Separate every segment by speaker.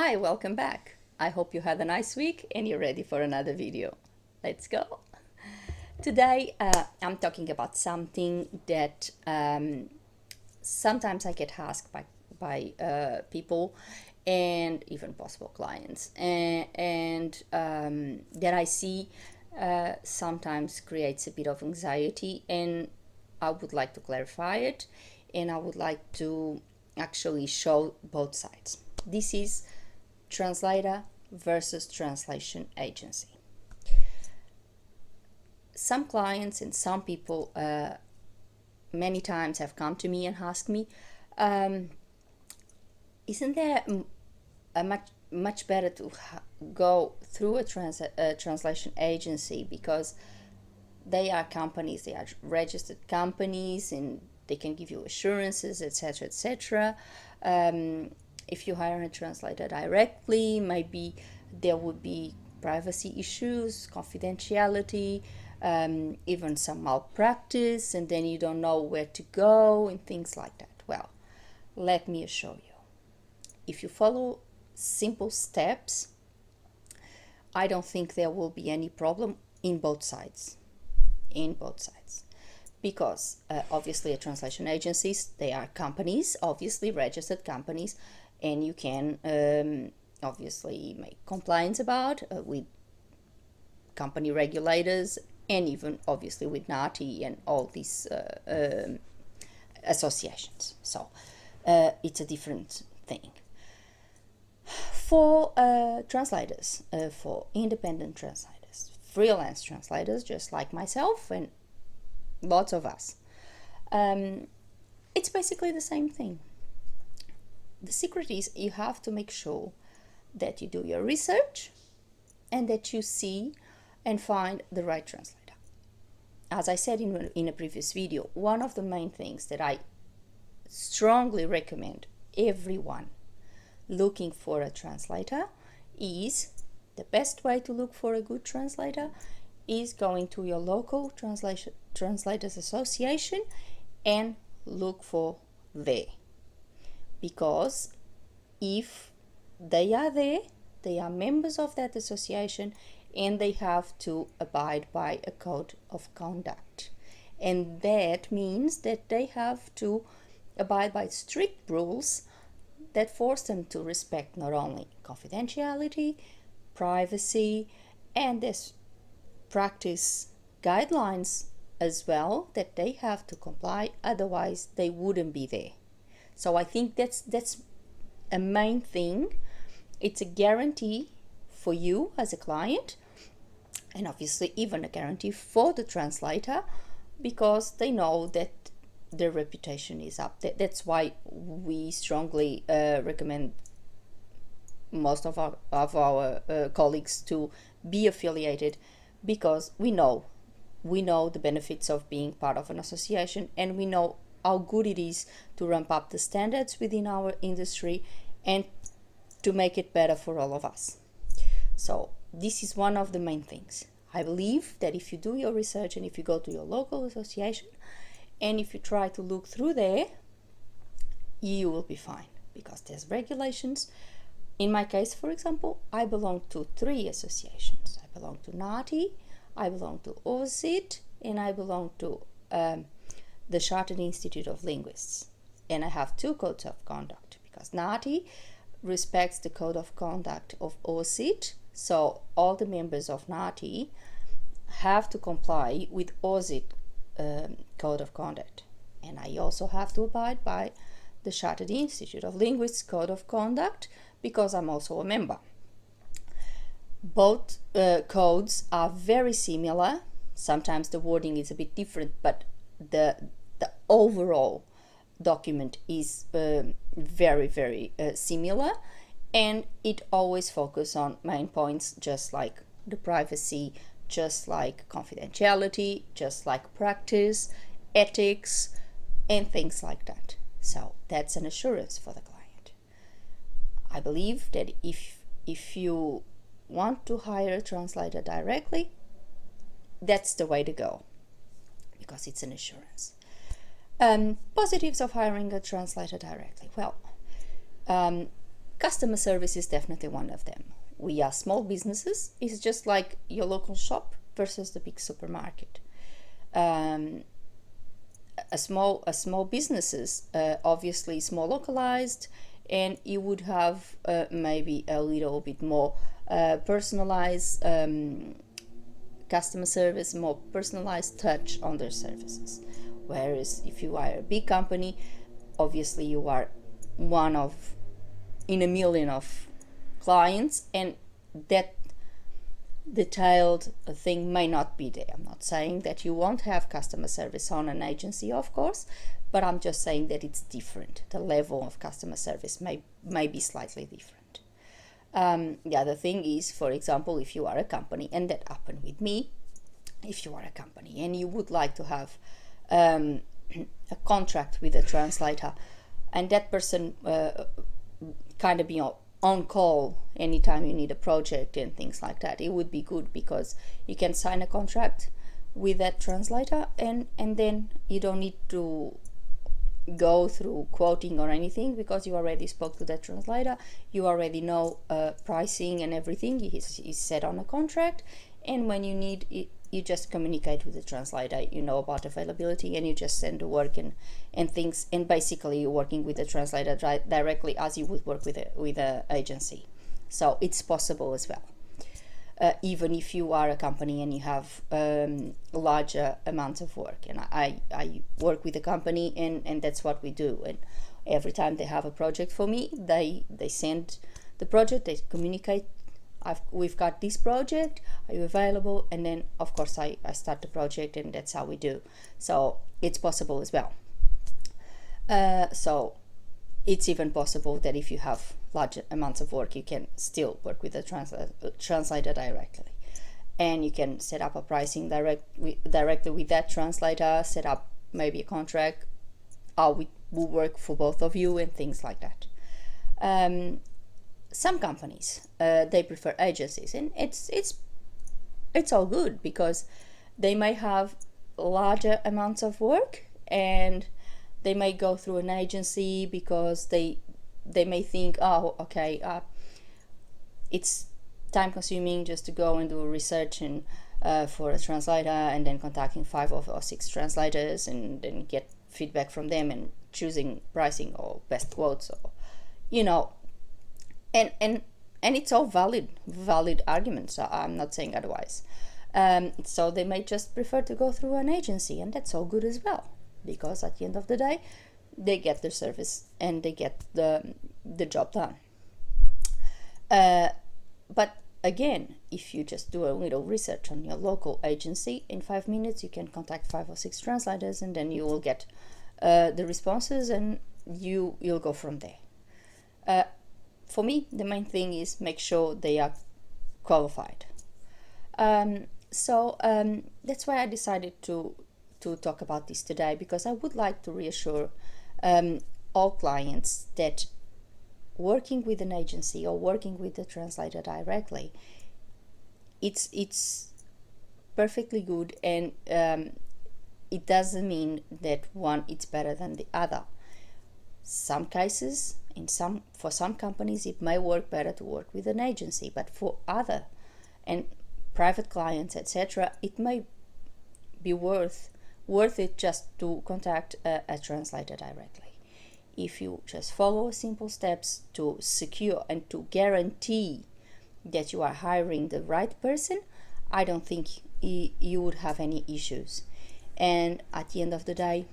Speaker 1: Hi, welcome back. I hope you had a nice week and you're ready for another video. Let's go. Today, I'm talking about something that sometimes I get asked by people and even possible clients, and that I see sometimes creates a bit of anxiety, and I would like to clarify it, and I would like to actually show both sides. This is translator versus translation agency. Some clients and some people many times have come to me and asked me, isn't there a much better to go through a translation agency, because they are companies, they are registered companies, and they can give you assurances, etc., etc. If you hire a translator directly, maybe there would be privacy issues, confidentiality, even some malpractice, and then you don't know where to go and things like that. Well, let me assure you, if you follow simple steps, I don't think there will be any problem in both sides. Because obviously translation agencies, they are companies, obviously registered companies, and you can obviously make complaints about with company regulators, and even obviously with NATI and all these associations. So it's a different thing. For translators, for independent translators, freelance translators, just like myself and lots of us, it's basically the same thing. The secret is you have to make sure that you do your research and that you see and find the right translator. As I said in a previous video, one of the main things that I strongly recommend everyone looking for a translator is, the best way to look for a good translator is going to your local translators association and look for there. Because if they are there, they are members of that association, and they have to abide by a code of conduct. And that means that they have to abide by strict rules that force them to respect not only confidentiality, privacy, and this practice guidelines as well that they have to comply, otherwise they wouldn't be there. So I think that's a main thing. It's a guarantee for you as a client, and obviously even a guarantee for the translator, because they know that their reputation is up. That's why we strongly recommend most of our colleagues to be affiliated, because we know the benefits of being part of an association, and we know how good it is to ramp up the standards within our industry and to make it better for all of us. So this is one of the main things. I believe that if you do your research and if you go to your local association and if you try to look through there, you will be fine, because there's regulations. In my case, for example, I belong to 3 associations. I belong to NATI, I belong to OSIT, and I belong to the Chartered Institute of Linguists. And I have 2 codes of conduct, because NATI respects the code of conduct of OSIT, so all the members of NATI have to comply with OSIT code of conduct. And I also have to abide by the Chartered Institute of Linguists code of conduct, because I'm also a member. Both codes are very similar. Sometimes the wording is a bit different, but the overall document is very, very similar, and it always focuses on main points, just like the privacy, just like confidentiality, just like practice, ethics, and things like that. So that's an assurance for the client. I believe that if you want to hire a translator directly, that's the way to go, because it's an assurance. Positives of hiring a translator directly. Well, Customer service is definitely one of them. We are small businesses. It's just like your local shop versus the big supermarket. A small businesses obviously is more localized, and you would have maybe a little bit more personalized customer service, more personalized touch on their services. Whereas if you are a big company, obviously you are one of in a million of clients, and that detailed thing may not be there. I'm not saying that you won't have customer service on an agency, of course, but I'm just saying that it's different. The level of customer service may be slightly different. The other thing is, for example, if you are a company, and that happened with me, if you are a company and you would like to have a contract with a translator, and that person kind of be on call anytime you need a project and things like that, it would be good because you can sign a contract with that translator, and then you don't need to go through quoting or anything, because you already spoke to that translator, you already know pricing and everything is set on a contract, and when you need it, you just communicate with the translator, you know about availability, and you just send the work and things, and basically you're working with the translator directly as you would work with a agency. So it's possible as well. Even if you are a company and you have larger amounts of work. And I work with a company, and that's what we do. And every time they have a project for me, they send the project, they communicate, we've got this project, are you available? And then of course I start the project, and that's how we do. So it's possible as well. So it's even possible that if you have large amounts of work, you can still work with the translator directly, and you can set up a pricing directly with that translator, set up maybe a contract, how it will work for both of you, and things like that. Some companies they prefer agencies, and it's all good, because they may have larger amounts of work, and they may go through an agency because they may think, oh, okay, it's time consuming just to go and do research and for a translator, and then contacting 5 or 6 translators, and then get feedback from them and choosing pricing or best quotes, or and it's all valid arguments. I'm not saying otherwise. So they may just prefer to go through an agency, and that's all good as well, because at the end of the day, they get their service and they get the job done. But again, if you just do a little research on your local agency, in 5 minutes you can contact 5 or 6 translators, and then you will get the responses, and you'll go from there. For me, the main thing is make sure they are qualified. So that's why I decided to talk about this today, because I would like to reassure all clients that working with an agency or working with the translator directly, it's perfectly good, and it doesn't mean that one is better than the other. Some cases, for some companies, it may work better to work with an agency, but for other and private clients, etc., it may be worth it just to contact a translator directly. If you just follow simple steps to secure and to guarantee that you are hiring the right person, I don't think you would have any issues. And at the end of the day,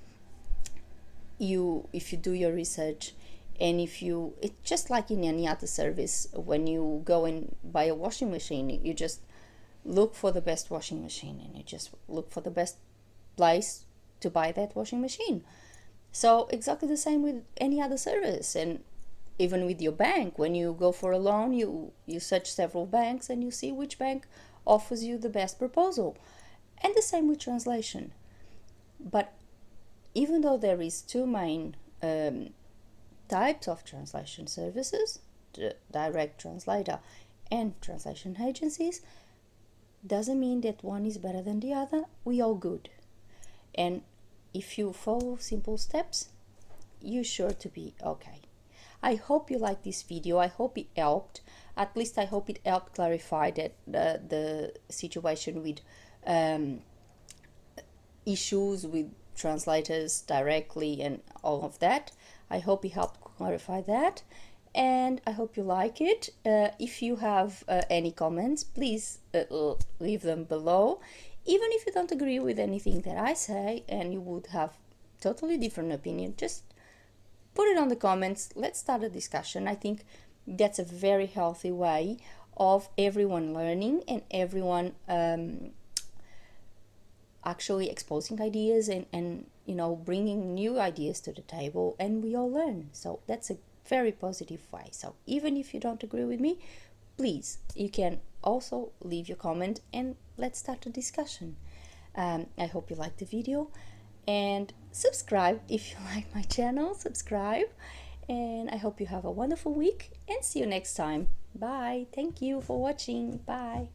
Speaker 1: if you do your research, and it's just like in any other service, when you go and buy a washing machine, you just look for the best washing machine, and you just look for the best place to buy that washing machine. So exactly the same with any other service. And even with your bank, when you go for a loan, you search several banks, and you see which bank offers you the best proposal. And the same with translation. But even though there is 2 main types of translation services, the direct translator and translation agencies, doesn't mean that one is better than the other. We all good. And if you follow simple steps, you're sure to be okay. I hope you liked this video. I hope it helped. At least I hope it helped clarify that the situation with issues with translators directly and all of that. I hope it helped clarify that, and I hope you like it. If you have any comments, please leave them below. Even if you don't agree with anything that I say and you would have totally different opinion, just put it on the comments. Let's start a discussion. I think that's a very healthy way of everyone learning and everyone actually exposing ideas and you know, bringing new ideas to the table, and we all learn. So that's a very positive way. So even if you don't agree with me, please, you can also leave your comment and let's start a discussion. I hope you liked the video, and subscribe if you like my channel. Subscribe, and I hope you have a wonderful week, and see you next time. Bye. Thank you for watching. Bye.